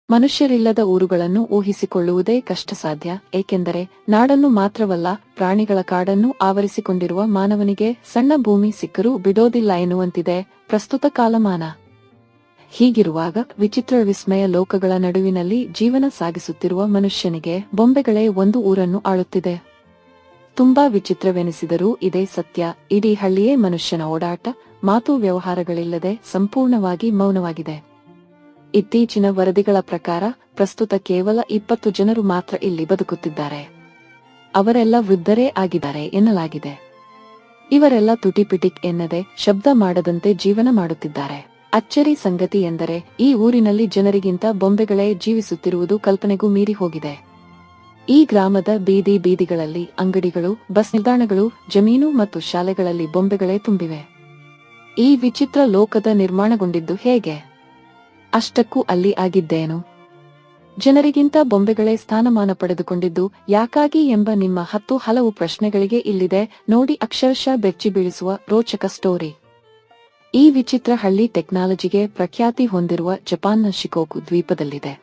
ಮನುಷ್ಯರಿಲ್ಲದ ಊರುಗಳನ್ನು ಊಹಿಸಿಕೊಳ್ಳುವುದೇ ಕಷ್ಟಸಾಧ್ಯ, ಏಕೆಂದರೆ ನಾಡನ್ನು ಮಾತ್ರವಲ್ಲ ಪ್ರಾಣಿಗಳ ಕಾಡನ್ನು ಆವರಿಸಿಕೊಂಡಿರುವ ಮಾನವನಿಗೆ ಸಣ್ಣ ಭೂಮಿ ಸಿಕ್ಕರೂ ಬಿಡೋದಿಲ್ಲ ಎನ್ನುವಂತಿದೆ ಪ್ರಸ್ತುತ ಕಾಲಮಾನ. ಹೀಗಿರುವಾಗ ವಿಚಿತ್ರ ವಿಸ್ಮಯ ಲೋಕಗಳ ನಡುವಿನಲ್ಲಿ ಜೀವನ ಸಾಗಿಸುತ್ತಿರುವ ಮನುಷ್ಯನಿಗೆ ಬೊಂಬೆಗಳೇ ಒಂದು ಊರನ್ನು ಆಳುತ್ತಿದೆ. ತುಂಬಾ ವಿಚಿತ್ರವೆನಿಸಿದರೂ ಇದೇ ಸತ್ಯ. ಇಡೀ ಹಳ್ಳಿಯೇ ಮನುಷ್ಯನ ಓಡಾಟ, ಮಾತು ವ್ಯವಹಾರಗಳಿಲ್ಲದೆ ಸಂಪೂರ್ಣವಾಗಿ ಮೌನವಾಗಿದೆ. ಇತ್ತೀಚಿನ ವರದಿಗಳ ಪ್ರಕಾರ ಪ್ರಸ್ತುತ ಕೇವಲ 20 ಜನರು ಮಾತ್ರ ಇಲ್ಲಿ ಬದುಕುತ್ತಿದ್ದಾರೆ. ಅವರೆಲ್ಲ ವೃದ್ಧರೇ ಆಗಿದ್ದಾರೆ ಎನ್ನಲಾಗಿದೆ. ಇವರೆಲ್ಲ ತುಟಿಪಿಟಿಕ್ ಎನ್ನದೆ ಶಬ್ದ ಮಾಡದಂತೆ ಜೀವನ ಮಾಡುತ್ತಿದ್ದಾರೆ. ಅಚ್ಚರಿ ಸಂಗತಿ ಎಂದರೆ ಈ ಊರಿನಲ್ಲಿ ಜನರಿಗಿಂತ ಬೊಂಬೆಗಳೇ ಜೀವಿಸುತ್ತಿರುವುದು ಕಲ್ಪನೆಗೂ ಮೀರಿ ಹೋಗಿದೆ. ಈ ಗ್ರಾಮದ ಬೀದಿಗಳಲ್ಲಿ ಅಂಗಡಿಗಳು, ಬಸ್ ನಿಲ್ದಾಣಗಳು, ಜಮೀನು ಮತ್ತು ಶಾಲೆಗಳಲ್ಲಿ ಬೊಂಬೆಗಳೇ ತುಂಬಿವೆ. ಈ ವಿಚಿತ್ರ ಲೋಕದ ನಿರ್ಮಾಣಗೊಂಡಿದ್ದು ಹೇಗೆ? ಅಷ್ಟಕ್ಕೂ ಅಲ್ಲಿ ಆಗಿದ್ದೇನು? ಜನರಿಗಿಂತ ಬೊಂಬೆಗಳೇ ಸ್ಥಾನಮಾನ ಪಡೆದುಕೊಂಡಿದ್ದು ಯಾಕಾಗಿ ಎಂಬ ನಿಮ್ಮ 10 ಹಲವು ಪ್ರಶ್ನೆಗಳಿಗೆ ಇಲ್ಲಿದೆ ನೋಡಿ ಅಕ್ಷರಶಃ ಬೆಚ್ಚಿ ಬೀಳಿಸುವ ರೋಚಕ ಸ್ಟೋರಿ. ಈ ವಿಚಿತ್ರ ಹಳ್ಳಿ ಟೆಕ್ನಾಲಜಿಗೆ ಪ್ರಖ್ಯಾತಿ ಹೊಂದಿರುವ ಜಪಾನ್ನ ಶಿಕೋಕು ದ್ವೀಪದಲ್ಲಿದೆ.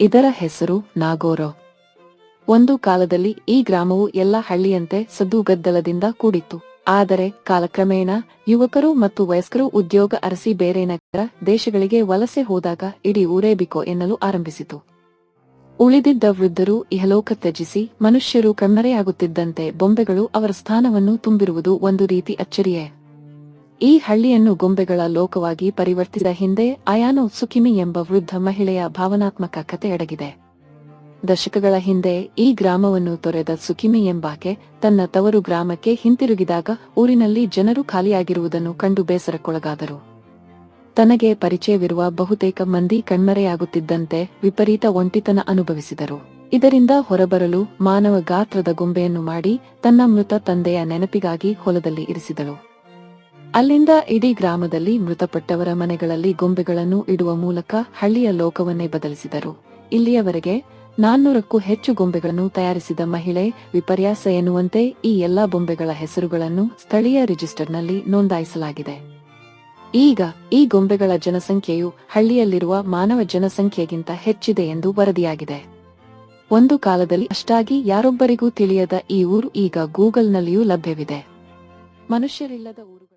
ಇದರ ಹೆಸರು ನಾಗೋರೋ. ಒಂದು ಕಾಲದಲ್ಲಿ ಈ ಗ್ರಾಮವು ಎಲ್ಲ ಹಳ್ಳಿಯಂತೆ ಸದ್ದುಗದ್ದಲದಿಂದ ಕೂಡಿತ್ತು. ಆದರೆ ಕಾಲಕ್ರಮೇಣ ಯುವಕರು ಮತ್ತು ವಯಸ್ಕರು ಉದ್ಯೋಗ ಅರಸಿ ಬೇರೆ ನಗರ ದೇಶಗಳಿಗೆ ವಲಸೆ ಹೋದಾಗ ಇಡೀ ಊರೇ ಬಿಕೋ ಎನ್ನಲು ಆರಂಭಿಸಿತು. ಉಳಿದಿದ್ದ ವೃದ್ಧರು ಇಹಲೋಕ ತ್ಯಜಿಸಿ ಮನುಷ್ಯರು ಕಣ್ಮರೆಯಾಗುತ್ತಿದ್ದಂತೆ ಬೊಂಬೆಗಳು ಅವರ ಸ್ಥಾನವನ್ನು ತುಂಬಿರುವುದು ಒಂದು ರೀತಿ ಅಚ್ಚರಿಯೇ. ಈ ಹಳ್ಳಿಯನ್ನು ಗೊಂಬೆಗಳ ಲೋಕವಾಗಿ ಪರಿವರ್ತಿಸಿದ ಹಿಂದೆ ಅಯಾನೋ ಸುಕಿಮಿ ಎಂಬ ವೃದ್ಧ ಮಹಿಳೆಯ ಭಾವನಾತ್ಮಕ ಕತೆ ಅಡಗಿದೆ. ದಶಕಗಳ ಹಿಂದೆ ಈ ಗ್ರಾಮವನ್ನು ತೊರೆದ ಸುಕಿಮಿ ಎಂಬಾಕೆ ತನ್ನ ತವರು ಗ್ರಾಮಕ್ಕೆ ಹಿಂತಿರುಗಿದಾಗ ಊರಿನಲ್ಲಿ ಜನರು ಖಾಲಿಯಾಗಿರುವುದನ್ನು ಕಂಡು ಬೇಸರಕ್ಕೊಳಗಾದರು. ತನಗೆ ಪರಿಚಯವಿರುವ ಬಹುತೇಕ ಮಂದಿ ಕಣ್ಮರೆಯಾಗುತ್ತಿದ್ದಂತೆ ವಿಪರೀತ ಒಂಟಿತನ ಅನುಭವಿಸಿದರು. ಇದರಿಂದ ಹೊರಬರಲು ಮಾನವ ಗಾತ್ರದ ಗೊಂಬೆಯನ್ನು ಮಾಡಿ ತನ್ನ ಮೃತ ತಂದೆಯ ನೆನಪಿಗಾಗಿ ಹೊಲದಲ್ಲಿ ಇರಿಸಿದಳು. ಅಲ್ಲಿಂದ ಇಡೀ ಗ್ರಾಮದಲ್ಲಿ ಮೃತಪಟ್ಟವರ ಮನೆಗಳಲ್ಲಿ ಗೊಂಬೆಗಳನ್ನು ಇಡುವ ಮೂಲಕ ಹಳ್ಳಿಯ ಲೋಕವನ್ನೇ ಬದಲಿಸಿದರು. ಇಲ್ಲಿಯವರೆಗೆ 400ಕ್ಕೂ ಹೆಚ್ಚು ಗೊಂಬೆಗಳನ್ನು ತಯಾರಿಸಿದ ಮಹಿಳೆ ವಿಪರ್ಯಾಸ ಎನ್ನುವಂತೆ ಈ ಎಲ್ಲಾ ಬೊಂಬೆಗಳ ಹೆಸರುಗಳನ್ನು ಸ್ಥಳೀಯ ರಿಜಿಸ್ಟರ್ನಲ್ಲಿ ನೋಂದಾಯಿಸಲಾಗಿದೆ. ಈಗ ಈ ಗೊಂಬೆಗಳ ಜನಸಂಖ್ಯೆಯು ಹಳ್ಳಿಯಲ್ಲಿರುವ ಮಾನವ ಜನಸಂಖ್ಯೆಗಿಂತ ಹೆಚ್ಚಿದೆ ಎಂದು ವರದಿಯಾಗಿದೆ. ಒಂದು ಕಾಲದಲ್ಲಿ ಅಷ್ಟಾಗಿ ಯಾರೊಬ್ಬರಿಗೂ ತಿಳಿಯದ ಈ ಊರು ಈಗ ಗೂಗಲ್ನಲ್ಲಿಯೂ ಲಭ್ಯವಿದೆ. ಮನುಷ್ಯರಿಲ್ಲದ ಊರು.